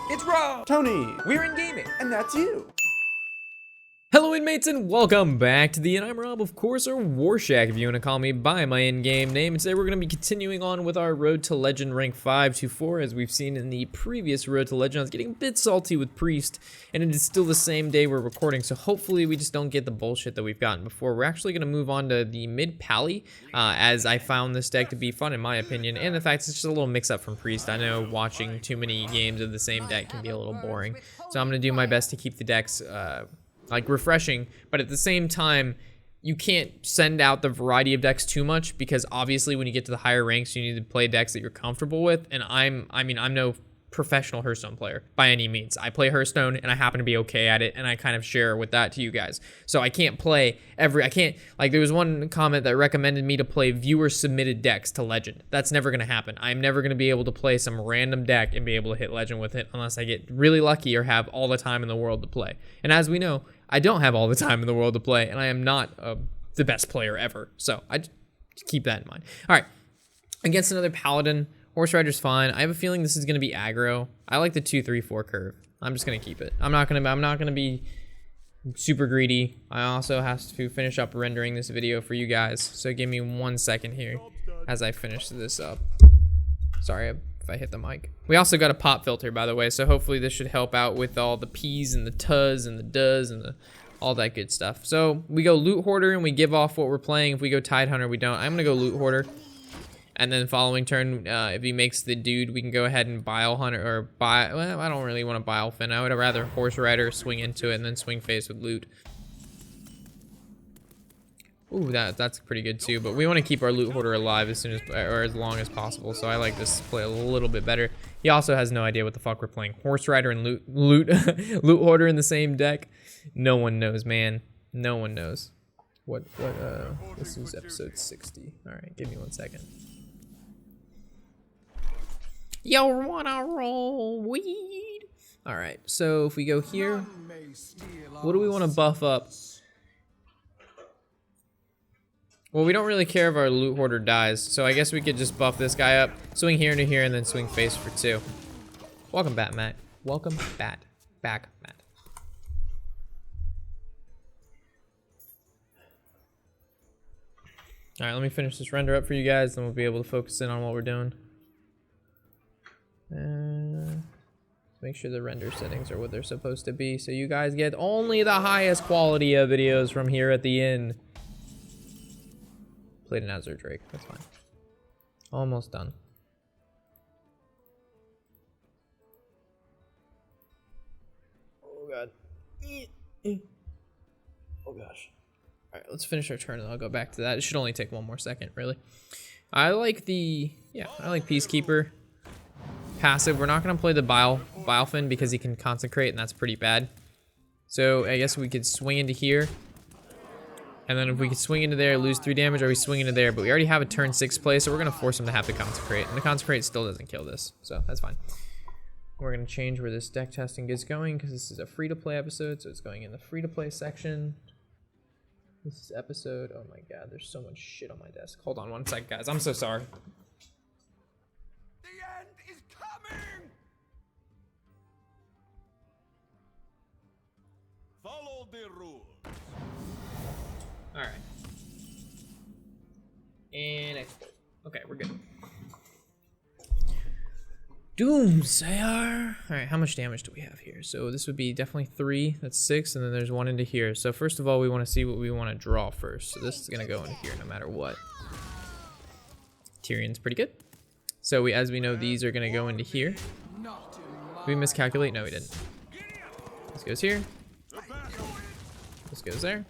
It's Rob! Tony! We're in gaming! And that's you! Hello inmates and welcome back to the Inn. I'm Rob, of course, or Warshak if you want to call me by my in-game name. And today we're going to be continuing on with our Road to Legend rank 5 to 4. As we've seen in the previous Road to Legend, I was getting a bit salty with Priest, and it is still the same day we're recording, so hopefully we just don't get the bullshit that we've gotten before. We're actually going to move on to the mid Pally, as I found this deck to be fun in my opinion, and the fact it's just a little mix-up from Priest. I know watching too many games of the same deck can be a little boring, so I'm going to do my best to keep the decks like refreshing, but at the same time you can't send out the variety of decks too much, because obviously when you get to the higher ranks you need to play decks that you're comfortable with, and I'm no professional Hearthstone player by any means. I play Hearthstone and I happen to be okay at it, and I kind of share with that to you guys. So I can't play like there was one comment that recommended me to play viewer submitted decks to Legend. That's never going to happen. I'm never going to be able to play some random deck and be able to hit Legend with it unless I get really lucky or have all the time in the world to play. And as we know, I don't have all the time in the world to play, and I am not the best player ever. So I just keep that in mind. All right, against another Paladin, Horse Rider's fine. I have a feeling this is going to be aggro. I like the 2-3-4 curve. I'm just going to keep it. I'm not going to be super greedy. I also have to finish up rendering this video for you guys. So give me 1 second here as I finish this up. Sorry if I hit the mic. We also got a pop filter, by the way, so hopefully this should help out with all the P's and the tuz and the does and all that good stuff. So we go Loot Hoarder and we give off what we're playing. If we go Tide Hunter, we don't. I'm going to go Loot Hoarder. And then following turn, if he makes the dude, we can go ahead and Bile Hunter, or well, I don't really want to Bile Fin. I would rather Horse Rider, swing into it, and then swing face with Loot. Ooh, that's pretty good too, but we want to keep our Loot Hoarder alive as long as possible, so I like this play a little bit better. He also has no idea what the fuck we're playing. Horse Rider and Loot Hoarder in the same deck. No one knows, man. No one knows. This is episode 60. Alright, give me 1 second. Yo, wanna roll weed? Alright, so if we go here, what do we want to buff up? Well, we don't really care if our Loot Hoarder dies, so I guess we could just buff this guy up, swing here into here, and then swing face for 2. Welcome back, Matt. Welcome back, Matt. All right, let me finish this render up for you guys, then we'll be able to focus in on what we're doing. Make sure the render settings are what they're supposed to be, so you guys get only the highest quality of videos from here at the inn. Played an Azure Drake, that's fine. Almost done. Oh god. Oh gosh. Alright, let's finish our turn and I'll go back to that. It should only take 1 more second, really. I like Peacekeeper. Passive, we're not gonna play the Bilefin because he can consecrate and that's pretty bad. So I guess we could swing into here. And then if we could swing into there, lose 3 damage, or we swing into there, but we already have a turn 6 play, so we're gonna force him to have the consecrate. And the consecrate still doesn't kill this, so that's fine. We're gonna change where this deck testing is going because this is a free-to-play episode, so it's going in the free-to-play section. This is episode, oh my god, there's so much shit on my desk. Hold on 1 sec, guys, I'm so sorry. The end is coming! Follow the rules. Alright. And export. Okay, we're good. Doomsayer. Alright, how much damage do we have here? So this would be definitely 3, that's 6, and then there's 1 into here. So first of all, we want to see what we want to draw first. So this is going to go into here no matter what. Tyrion's pretty good. So as we know, these are going to go into here. Did we miscalculate? No, we didn't. This goes here. This goes there.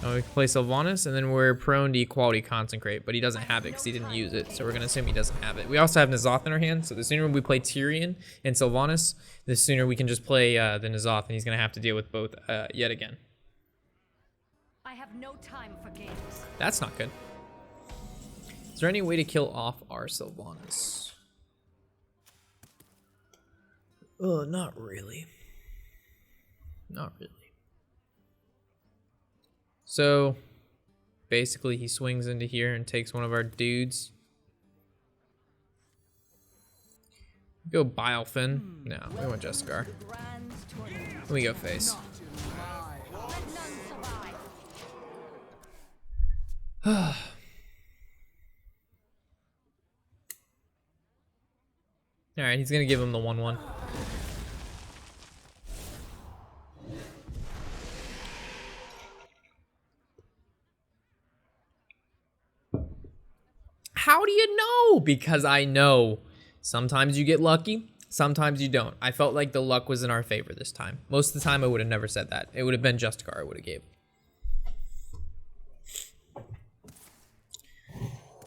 And we can play Sylvanas, and then we're prone to Equality Consecrate, but he doesn't have it because he didn't use it, so we're going to assume he doesn't have it. We also have N'Zoth in our hand, so the sooner we play Tyrion and Sylvanas, the sooner we can just play the N'Zoth, and he's going to have to deal with both yet again. I have no time for games. That's not good. Is there any way to kill off our Sylvanas? Oh, not really. Not really. So basically he swings into here and takes one of our dudes. Go Bilefin. No, we want Jessicar. Grand tournament. We go face. Let none survive. Alright, he's gonna give him the 1-1. How do you know? Because I know. Sometimes you get lucky, sometimes you don't. I felt like the luck was in our favor this time. Most of the time I would have never said that. It would have been Justicar I would have gave.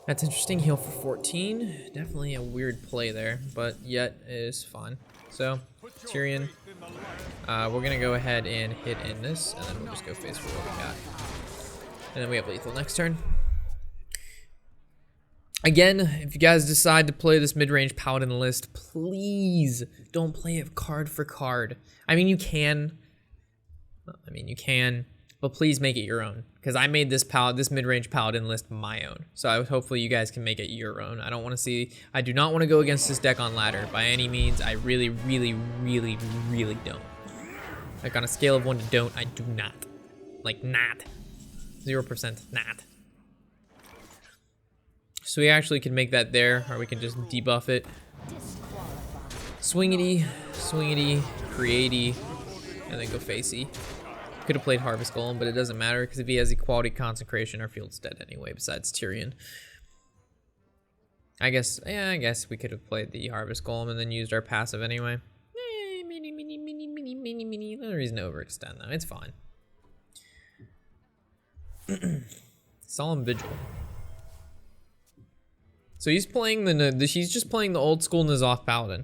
That's interesting. Heal for 14. Definitely a weird play there, but yet it is fun. So, Tyrion. We're gonna go ahead and hit in this, and then we'll just go face for what we got. And then we have lethal next turn. Again, if you guys decide to play this mid-range Paladin list, please don't play it card for card. I mean, you can. But please make it your own. Because I made this mid-range Paladin list my own. So hopefully you guys can make it your own. I do not want to go against this deck on ladder by any means. I really, really, really, really don't. Like on a scale of 1 to don't, I do not. Like not. 0% not. So we actually can make that there, or we can just debuff it. Swingity, swingity, createy, and then go facey. Could have played Harvest Golem, but it doesn't matter because if he has equality concentration, our field's dead anyway, besides Tyrion. I guess we could have played the Harvest Golem and then used our passive anyway. No reason to overextend though, it's fine. Solemn Vigil. So he's playing he's just playing the old school N'Zoth Paladin.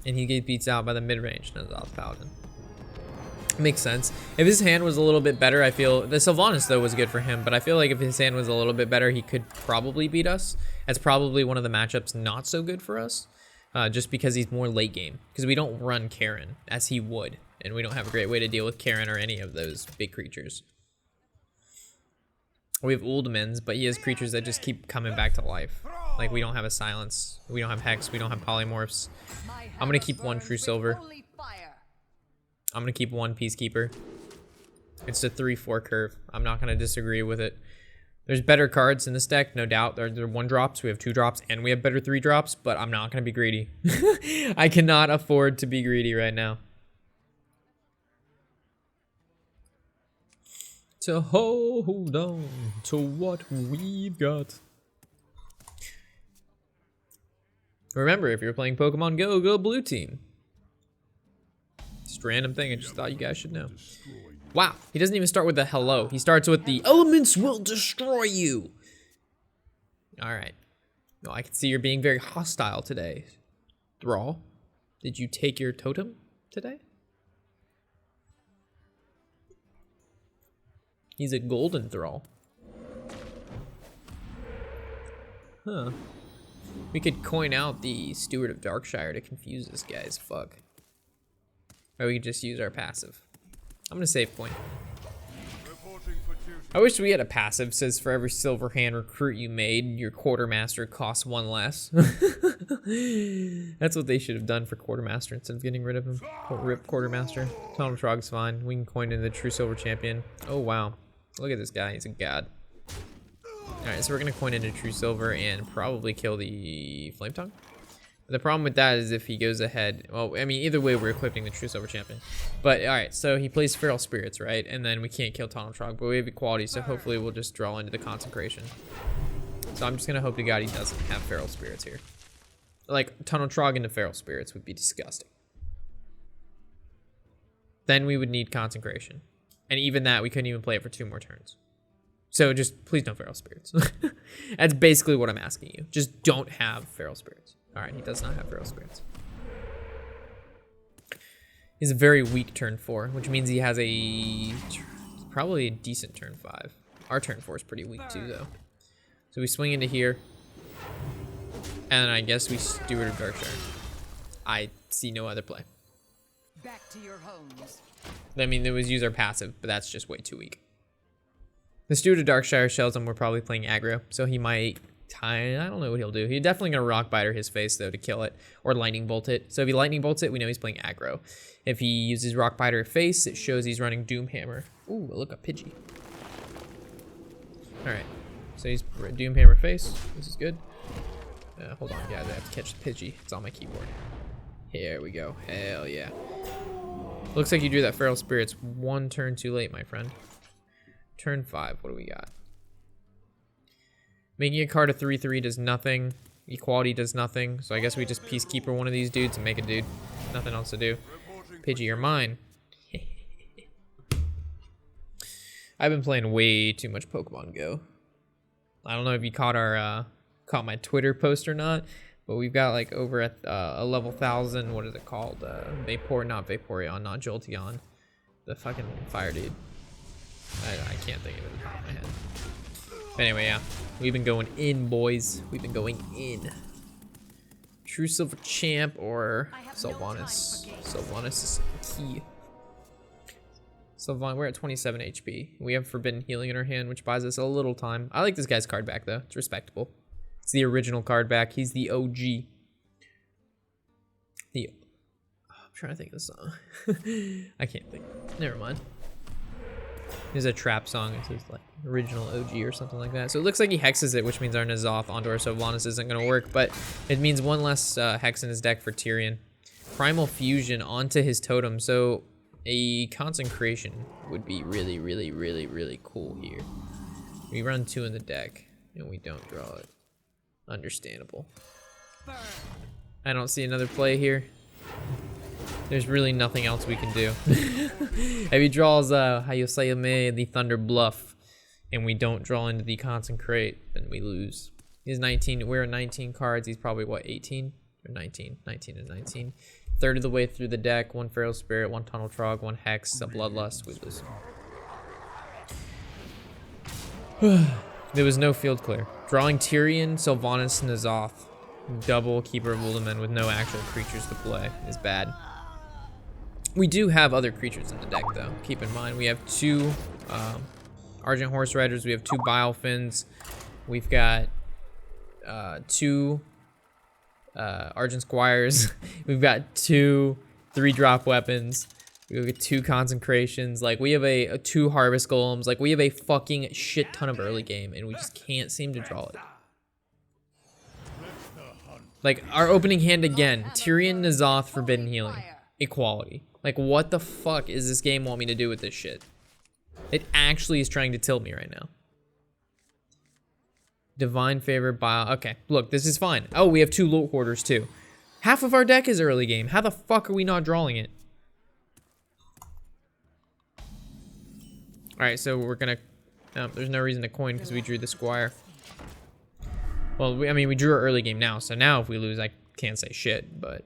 And he gets beats out by the mid-range N'Zoth Paladin. Makes sense. If his hand was a little bit better, I feel the Sylvanas though was good for him, but I feel like if his hand was a little bit better, he could probably beat us. That's probably one of the matchups not so good for us, just because he's more late game. Because we don't run Karen as he would, and we don't have a great way to deal with Karen or any of those big creatures. We have Uldamens, but he has creatures that just keep coming back to life. Like we don't have a silence, we don't have hex, we don't have polymorphs. I'm gonna keep one True Silver. I'm gonna keep one Peacekeeper. It's a 3-4 curve. I'm not gonna disagree with it. There's better cards in this deck, no doubt. There are 1-drops, we have 2-drops, and we have better 3-drops, but I'm not gonna be greedy. I cannot afford to be greedy right now. To hold on to what we've got. Remember, if you're playing Pokemon Go, go blue team. Just a random thing I just thought you guys should know. Wow, he doesn't even start with the hello. He starts with the elements will destroy you. All right. No, I can see you're being very hostile today. Thrall, did you take your totem today? He's a golden Thrall. Huh. We could coin out the Steward of Darkshire to confuse this guy as fuck. Or we could just use our passive. I'm gonna save point. I wish we had a passive says for every silver hand recruit you made, your quartermaster costs 1 less. That's what they should have done for quartermaster instead of getting rid of him. Rip quartermaster. Tom Trog's fine. We can coin in the true silver champion. Oh wow. Look at this guy, he's a god. Alright, so we're gonna coin into true silver and probably kill the flame tongue. The problem with that is if he goes ahead, well, I mean, either way, we're equipping the true silver champion. But all right, so he plays feral spirits, right? And then we can't kill Tunnel Trog, but we have equality, so hopefully we'll just draw into the consecration. So I'm just gonna hope to God he doesn't have feral spirits here. Like Tunnel Trog into feral spirits would be disgusting. Then we would need consecration, and even that we couldn't even play it for 2 more turns. So just please no feral spirits. That's basically what I'm asking you. Just don't have feral spirits. All right, he does not have feral spirits. He's a very weak turn 4, which means he has probably a decent turn 5. Our turn 4 is pretty weak too, though. So we swing into here, and I guess we Steward of Darkshire. I see no other play. Back to your homes. I mean, it was use our passive, but that's just way too weak. The Steward of Darkshire tells him we're probably playing aggro, so he might I don't know what he'll do. He's definitely gonna rock biter his face though to kill it, or lightning bolt it. So if he lightning bolts it, we know he's playing aggro. If he uses rock biter face, it shows he's running doom hammer. Ooh, look, a Pidgey. All right, so he's doom hammer face. This is good. Hold on, guys, I have to catch the Pidgey. It's on my keyboard. Here we go. Hell yeah. Looks like you drew that Feral Spirits one turn too late, my friend. Turn 5, what do we got? Making a card a 3/3 does nothing. Equality does nothing. So I guess we just Peacekeeper one of these dudes and make a dude. Nothing else to do. Pidgey, you're mine. I've been playing way too much Pokemon Go. I don't know if you caught my Twitter post or not, but we've got like over at a level 1000. What is it called? Not Vaporeon, not Jolteon. The fucking fire dude. I can't think of it off the top of my head. But anyway, yeah. We've been going in, boys. We've been going in. True Silver Champ or Sylvanas. Sylvanas is key. Sylvanas, we're at 27 HP. We have Forbidden Healing in our hand, which buys us a little time. I like this guy's card back, though. It's respectable. It's the original card back. He's the OG. I'm trying to think of the song. I can't think. Never mind. There's a trap song. It says like original OG or something like that. So it looks like he hexes it, which means our N'Zoth onto our Sylvanas isn't going to work, but it means one less hex in his deck for Tyrion. Primal Fusion onto his totem. So a Consecration would be really, really, really, really cool here. We run 2 in the deck and we don't draw it. Understandable. I don't see another play here. There's really nothing else we can do. If he draws Hayosayame, the Thunder Bluff, and we don't draw into the Consecrate, then we lose. He's 19. We're at 19 cards. He's probably, what, 18? Or 19? 19 and 19. Third of the way through the deck. 1 Feral Spirit, 1 Tunnel Trog, 1 Hex, a Bloodlust. We lose. There was no field clear. Drawing Tyrion, Sylvanas, N'Zoth. Double Keeper of Uldaman with no actual creatures to play is bad. We do have other creatures in the deck, though. Keep in mind, we have 2 Argent Horse Riders. We have 2 Bilefins. We've got 2 Argent Squires. We've got 2 3-drop weapons. We've got 2 Consecrations. Like, we have 2 Harvest Golems. Like, we have a fucking shit ton of early game, and we just can't seem to draw it. Like, our opening hand again. Tyrion, N'Zoth, Forbidden Healing. Equality. Like, what the fuck is this game want me to do with this shit? It actually is trying to tilt me right now. Divine Favor, Bio. Okay, look, this is fine. Oh, we have 2 Loot Hoarders, too. Half of our deck is early game. How the fuck are we not drawing it? Alright, so we're gonna... there's no reason to coin because we drew the Squire. Well, we drew our early game now, so now if we lose, I can't say shit, but...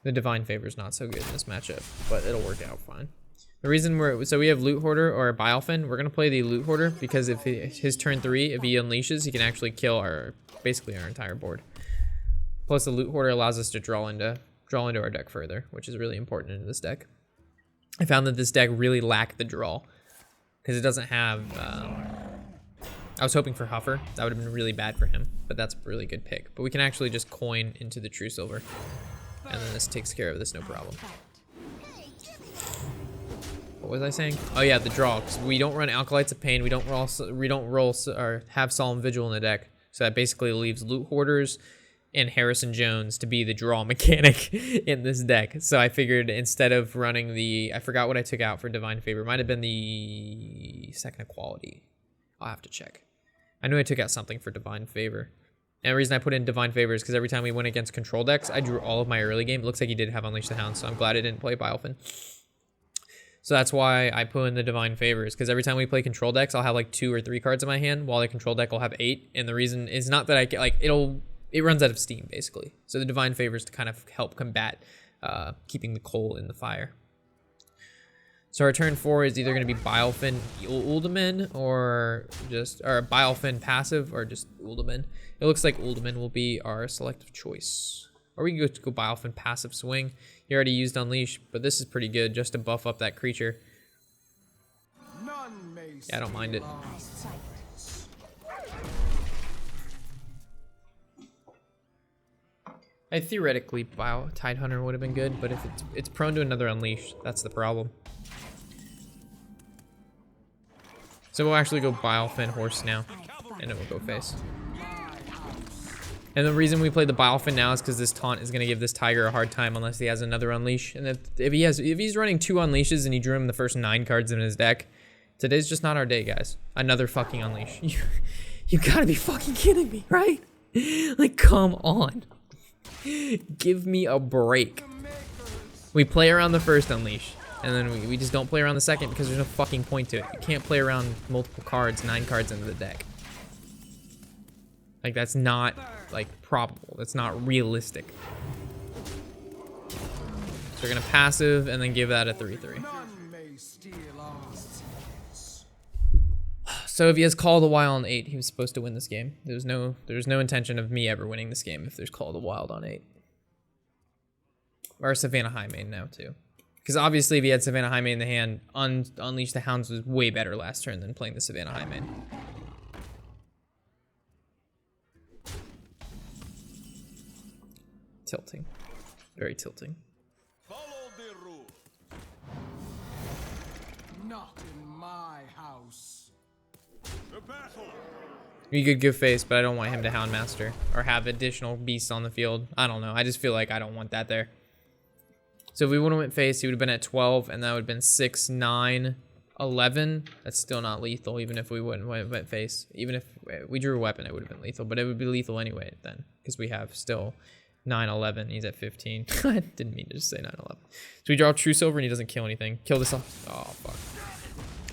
The Divine Favor is not so good in this matchup, but it'll work out fine. The reason we have Loot Hoarder or a Bilefin. We're gonna play the Loot Hoarder because if his turn 3, if he unleashes, he can actually kill basically our entire board. Plus, the Loot Hoarder allows us to draw into our deck further, which is really important in this deck. I found that this deck really lacked the draw because it doesn't have. I was hoping for Huffer. That would have been really bad for him, but that's a really good pick. But we can actually just coin into the True Silver. And then this takes care of this, no problem. What was I saying? Oh yeah, the draw. Because we don't run Alkalites of Pain. We don't roll or have Solemn Vigil in the deck. So that basically leaves Loot Hoarders and Harrison Jones to be the draw mechanic in this deck. So I figured instead of running I forgot what I took out for Divine Favor. Might have been the second Equality. I'll have to check. I knew I took out something for Divine Favor. And the reason I put in Divine Favor is because every time we went against control decks, I drew all of my early game. It looks like he did have Unleash the Hound, so I'm glad I didn't play Bilefin. So that's why I put in the Divine Favors, because every time we play control decks, I'll have like 2 or 3 cards in my hand, while the control deck will have 8. And the reason is not that I get, like, it runs out of steam, basically. So the Divine Favors to kind of help combat keeping the coal in the fire. So our turn 4 is either going to be Bilefin Uldaman or Bilefin passive or just Uldaman. It looks like Uldaman will be our selective choice. Or we can go Bilefin passive swing. He already used Unleash, but this is pretty good just to buff up that creature. Yeah, I don't mind it. I theoretically Tide Hunter would have been good, but if it's prone to another Unleash, that's the problem. So we'll actually go Bilefin Horse now, and then we'll go face. And the reason we play the Bilefin now is because this taunt is going to give this Tiger a hard time unless he has another Unleash. And if he's running 2 Unleashes and he drew him the first 9 cards in his deck, today's just not our day, guys. Another fucking Unleash. You gotta be fucking kidding me, right? Like, come on. Give me a break. We play around the first Unleash, and then we just don't play around the second because there's no fucking point to it. You can't play around multiple cards, 9 cards into the deck. Like, that's not, like, probable. That's not realistic. So we're gonna passive and then give that a 3/3. So if he has Call of the Wild on 8, he was supposed to win this game. There's no intention of me ever winning this game if there's Call of the Wild on 8. Or Savannah Highmane now too. Because obviously if he had Savannah Highmane in the hand, Unleash the Hounds was way better last turn than playing the Savannah Highmane. Tilting. Very tilting. Follow the rule. Not in my house. The battle. You could give face, but I don't want him to Houndmaster or have additional beasts on the field. I don't know. I just feel like I don't want that there. So if we would have went face, he would have been at 12, and that would have been 6, 9, 11. That's still not lethal, even if we went face. Even if we drew a weapon, it would have been lethal, but it would be lethal anyway then, because we have still 9, 11. He's at 15. I didn't mean to just say 9, 11. So we draw True Silver, and he doesn't kill anything. Kill this off. Oh, fuck.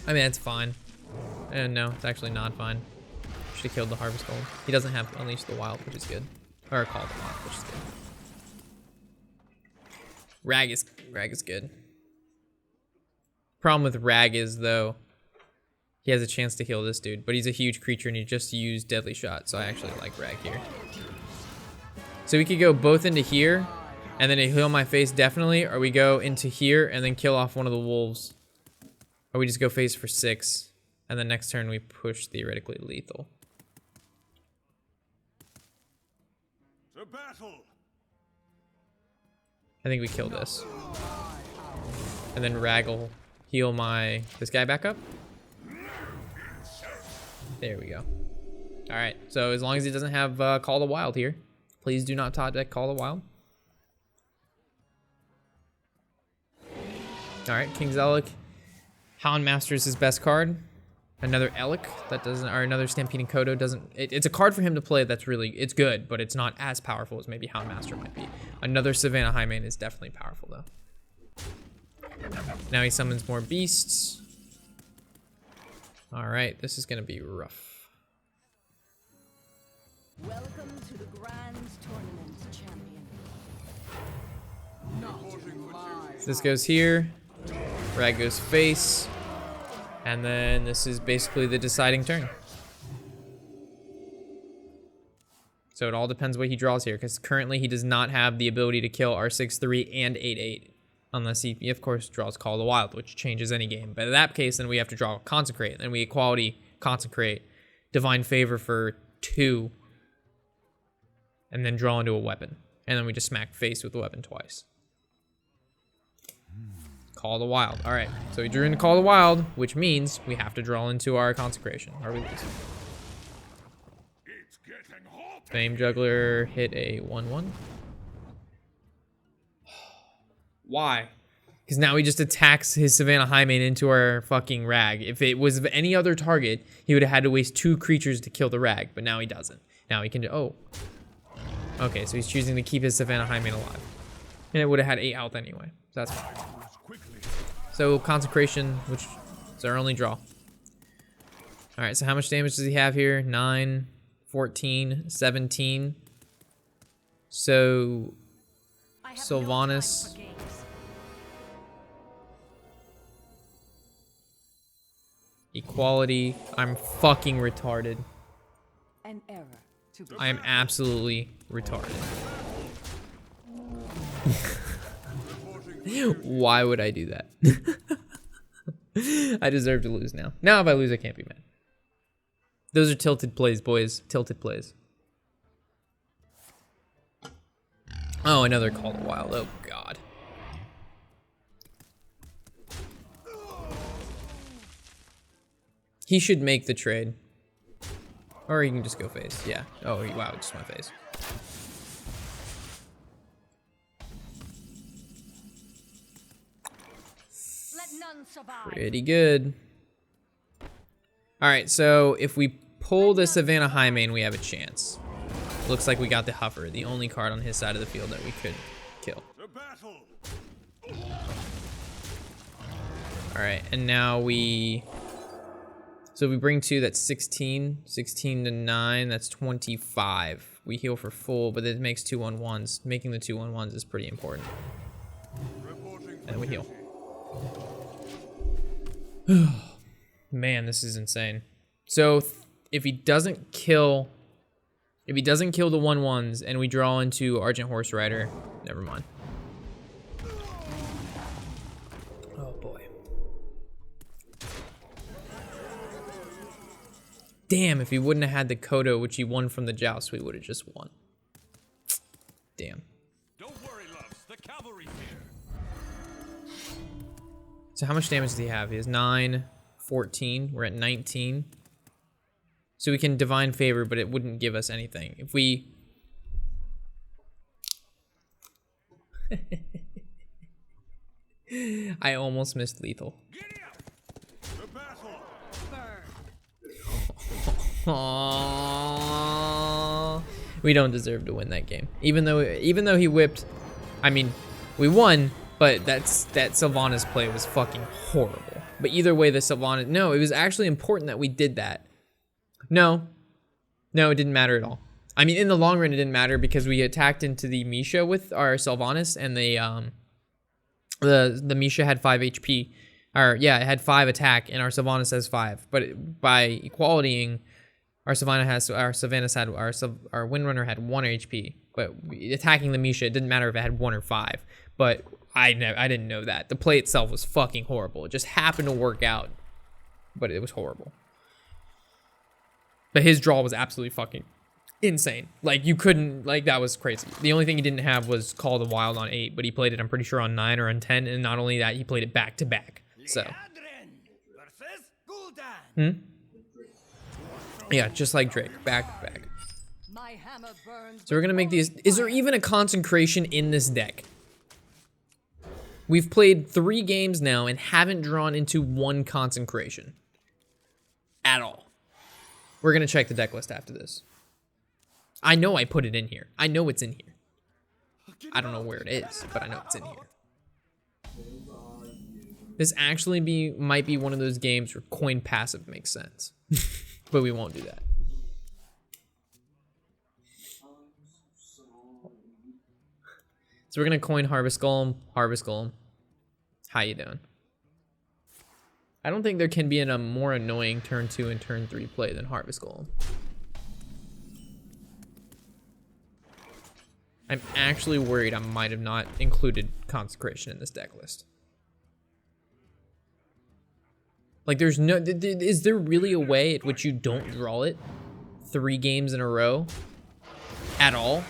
I mean, it's fine. And no, it's actually not fine. Should have killed the Harvest Gold. He doesn't have Unleash the Wild, which is good. Or Call the Wild, which is good. Rag is good. Problem with Rag is, though, he has a chance to heal this dude, but he's a huge creature and he just used Deadly Shot, so I actually like Rag here. So we could go both into here, and then heal my face definitely, or we go into here and then kill off one of the wolves. Or we just go face for 6, and then next turn we push theoretically lethal. The battle. I think we kill this. And then Rag will heal this guy back up. There we go. Alright, so as long as he doesn't have Call the Wild here. Please do not top deck Call the Wild. Alright, King's Elec. Houndmaster is his best card. Another Elec that doesn't, or another Stampeding Kodo doesn't, it's a card for him to play that's really, it's good, but it's not as powerful as maybe Houndmaster might be. Another Savannah Highmane is definitely powerful though. Now he summons more beasts. Alright, this is gonna be rough. Welcome to the Grand Tournament, champion. So this goes here. Rag goes face. And then this is basically the deciding turn. So it all depends what he draws here, because currently he does not have the ability to kill our 6/3 and 8/8. Unless he, of course, draws Call of the Wild, which changes any game. But in that case, then we have to draw Consecrate. And we equality Consecrate, Divine Favor for 2, and then draw into a weapon. And then we just smack face with the weapon twice. Call of the Wild. All right, so we drew into Call of the Wild, which means we have to draw into our Consecration, or we lose. It's getting hot. Fame Juggler hit a 1/1. Why? Because now he just attacks his Savannah Highmane into our fucking Rag. If it was of any other target, he would have had to waste 2 creatures to kill the Rag, but now he doesn't. Now he can do, oh. Okay, so he's choosing to keep his Savannah Highmane alive. And it would have had 8 health anyway, so that's fine. So Consecration, which is our only draw. All right, so how much damage does he have here? 9, 14, 17. So Sylvanas. Equality. I'm fucking retarded. An error to be I am absolutely retarded. Why would I do that? I deserve to lose now. Now if I lose, I can't be mad. Those are tilted plays, boys. Tilted plays. Oh, another Call of Wild. Oh, God. He should make the trade. Or he can just go face. Yeah. Oh, wow, just my face. Let none survive. Pretty good. All right, so if we pull the Savannah Highmane, we have a chance. Looks like we got the Huffer, the only card on his side of the field that we could kill. To battle. All right, and now we... So if we bring 2, that's 16. 16 to 9, that's 25. We heal for full, but it makes 2 1/1s. Making the 2 1/1s is pretty important. And we heal. Man, this is insane. So if he doesn't kill the 1/1s and we draw into Argent Horse Rider, never mind. Oh boy. Damn, if he wouldn't have had the Kodo, which he won from the joust, we would have just won. Damn. Don't worry, loves. The cavalry's here. So how much damage does he have? He has 9, 14. We're at 19. So we can Divine Favor, but it wouldn't give us anything. If we... I almost missed lethal. Giddy up. To battle. Aww. We don't deserve to win that game. Even though he whipped, I mean, we won, but that Sylvanas play was fucking horrible. But either way, the Sylvanas, no, it was actually important that we did that. No, it didn't matter at all. I mean, in the long run, it didn't matter because we attacked into the Misha with our Sylvanas, and the Misha had 5 HP. Or yeah, it had 5 attack, and our Sylvanas has 5. But by equalitying, our Windrunner had 1 HP. But attacking the Misha, it didn't matter if it had 1 or 5. But I didn't know that. The play itself was fucking horrible. It just happened to work out, but it was horrible. But his draw was absolutely fucking insane. Like, you couldn't, like, that was crazy. The only thing he didn't have was Call of the Wild on 8, but he played it, I'm pretty sure, on 9 or on 10. And not only that, he played it back to back. So. Yeah, just like Drake, back to back. My hammer burns. So we're gonna make these. Is there even a consecration in this deck? We've played 3 games now and haven't drawn into 1 consecration. At all. We're gonna check the deck list after this. I know I put it in here. I know it's in here. I don't know where it is, but I know it's in here. This actually might be one of those games where coin passive makes sense. But we won't do that. So we're gonna coin Harvest Golem. Harvest Golem. How you doing? I don't think there can be a more annoying turn 2 and turn 3 play than Harvest Golem. I'm actually worried I might have not included Consecration in this deck list. Like, there's no... Is there really a way at which you don't draw it 3 games in a row? At all?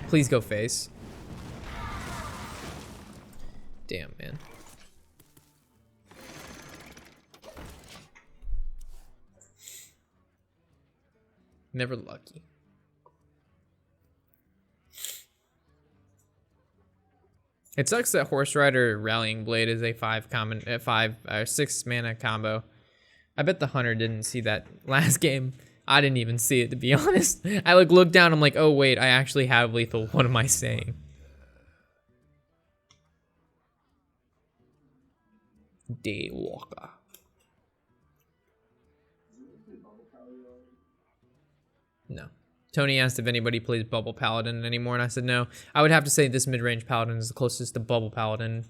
Please go face. Damn, man. Never lucky. It sucks that Horse Rider Rallying Blade is a 6 mana combo. I bet the Hunter didn't see that last game. I didn't even see it, to be honest. I looked down, I'm like, oh wait, I actually have lethal. What am I saying? Daywalker. No. Tony asked if anybody plays Bubble Paladin anymore, and I said no. I would have to say this mid-range Paladin is the closest to Bubble Paladin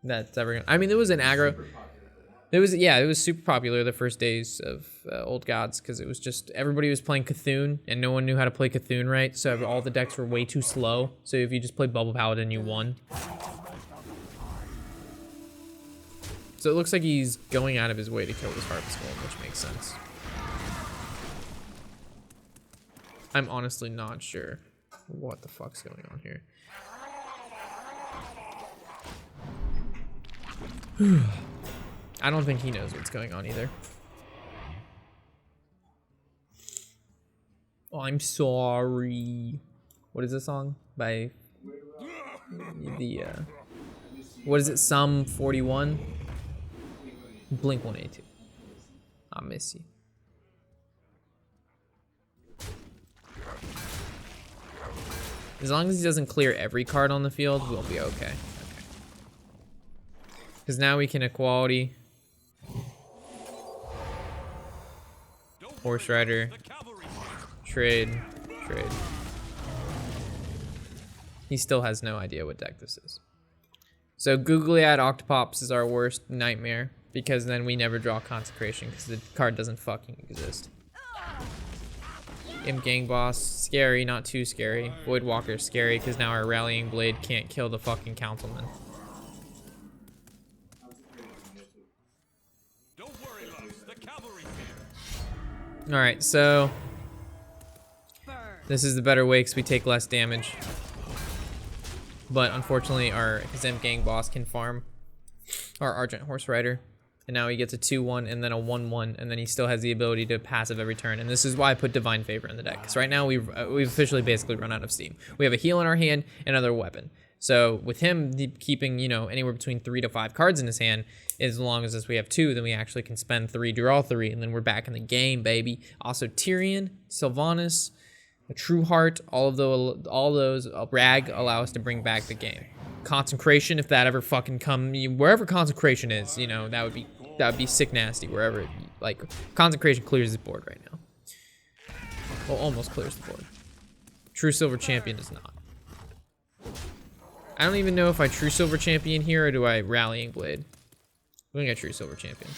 that's ever gonna... I mean, it was an aggro... It was super popular the first days of Old Gods, because it was just... Everybody was playing Cthulhu, and no one knew how to play Cthulhu right, so all the decks were way too slow. So if you just played Bubble Paladin, you won. So it looks like he's going out of his way to kill this Harvest Golem, which makes sense. I'm honestly not sure. What the fuck's going on here? I don't think he knows what's going on either. Oh, I'm sorry. What is this song by the what is it? Sum 41? Blink 182. I miss you. As long as he doesn't clear every card on the field, we'll be okay. Because now we can equality. Horse Rider. Trade. He still has no idea what deck this is. So Googly Eyed Octopops is our worst nightmare, because then we never draw Consecration because the card doesn't fucking exist. Imp Gang Boss, scary, not too scary. Void Walker, scary, because now our Rallying Blade can't kill the fucking Councilman. Don't worry, loves. The cavalry's here. Alright, so this is the better way because we take less damage. But unfortunately, his Imp Gang Boss can farm our Argent Horse Rider. And now he gets a 2-1 and then a 1-1, and then he still has the ability to passive every turn. And this is why I put Divine Favor in the deck. Because right now we've officially basically run out of steam. We have a heal in our hand and another weapon. So with him keeping, you know, anywhere between 3 to 5 cards in his hand, as long as we have 2, then we actually can spend 3, draw 3, and then we're back in the game, baby. Also Tyrion, Sylvanas, a True Heart, all those Rag allow us to bring back the game. Consecration, if that ever fucking wherever Consecration is, you know, that would be sick nasty wherever like Consecration clears the board right now. Well, almost clears the board. True Silver Champion does not. I don't even know if I True Silver Champion here or do I Rallying Blade. I think I True Silver Champion.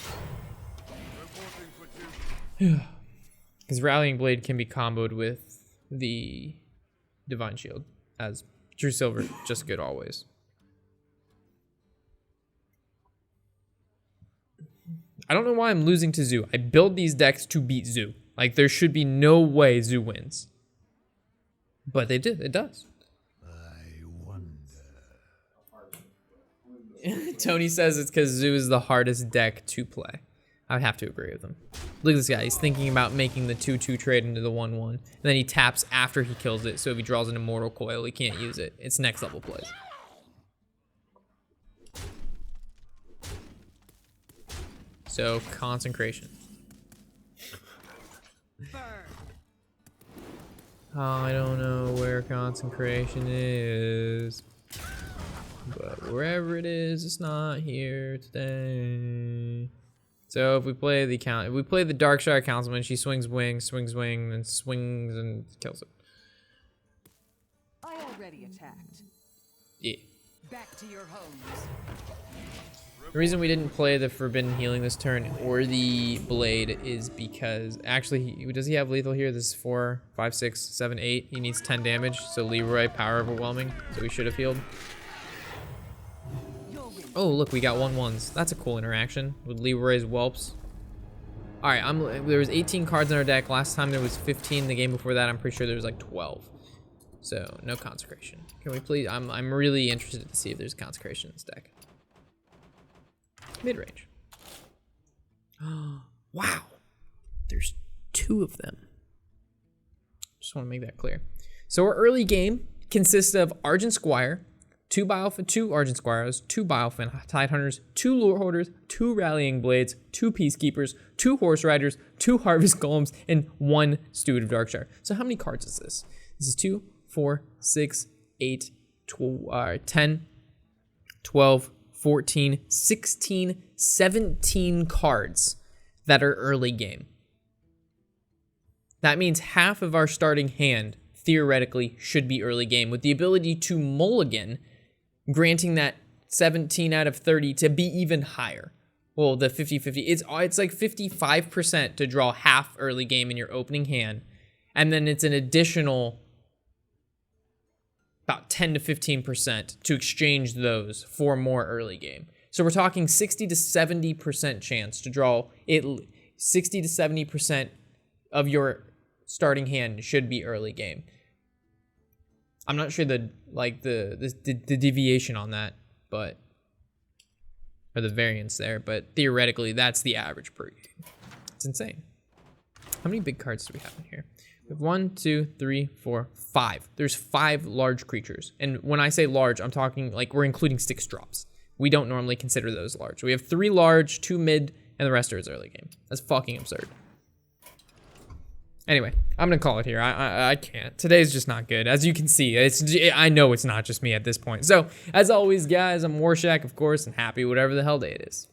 Because Rallying Blade can be comboed with the Divine Shield as True Silver, just good always. I don't know why I'm losing to Zoo. I build these decks to beat Zoo. Like, there should be no way Zoo wins. But they did. It does. I wonder. Tony says it's because Zoo is the hardest deck to play. I would have to agree with him. Look at this guy. He's thinking about making the 2-2 trade into the 1-1. And then he taps after he kills it. So if he draws an Immortal Coil, he can't use it. It's next level plays. So, Consecration. Oh, I don't know where Consecration is. But wherever it is, it's not here today. So if we play the Darkshire Councilman, she swings wing, then swings and kills it. I already attacked. Yeah. Back to your homes. The reason we didn't play the Forbidden Healing this turn or the Blade is because actually, does he have lethal here? This is 4, 5, 6, 7, 8. He needs 10 damage, so Leroy power overwhelming. So we should have healed. Oh, look, we got 1-1s. That's a cool interaction with Leroy's Whelps. All right, there was 18 cards in our deck. Last time there was 15. The game before that, I'm pretty sure there was like 12. So no Consecration. Can we please? I'm really interested to see if there's Consecration in this deck. Mid-range. Wow, there's 2 of them. Just want to make that clear. So our early game consists of Argent Squire, 2 Argent Squires, 2 Biofin Tidehunters, 2 Lore Hoarders, 2 Rallying Blades, 2 Peacekeepers, 2 Horse Riders, 2 Harvest Golems, and 1 Steward of Darkshire. So how many cards is this? This is 2, 4, 6, 8, 10, 12, 14, 16, 17 cards that are early game. That means half of our starting hand theoretically should be early game with the ability to mulligan, granting that 17 out of 30 to be even higher. Well, the 50-50, it's like 55% to draw half early game in your opening hand, and then it's an additional about 10 to 15% to exchange those for more early game. So we're talking 60 to 70% chance to draw it. 60 to 70% of your starting hand should be early game. I'm not sure the deviation on that, but or the variance there, but theoretically that's the average per game. It's insane. How many big cards do we have in here? We have 1, 2, 3, 4, 5. There's 5 large creatures. And when I say large, I'm talking like we're including 6 drops. We don't normally consider those large. We have 3 large, 2 mid, and the rest are early game. That's fucking absurd. Anyway, I'm gonna call it here. I can't. Today's just not good. As you can see, I know it's not just me at this point. So, as always, guys, I'm Warshak, of course, and happy whatever the hell day it is.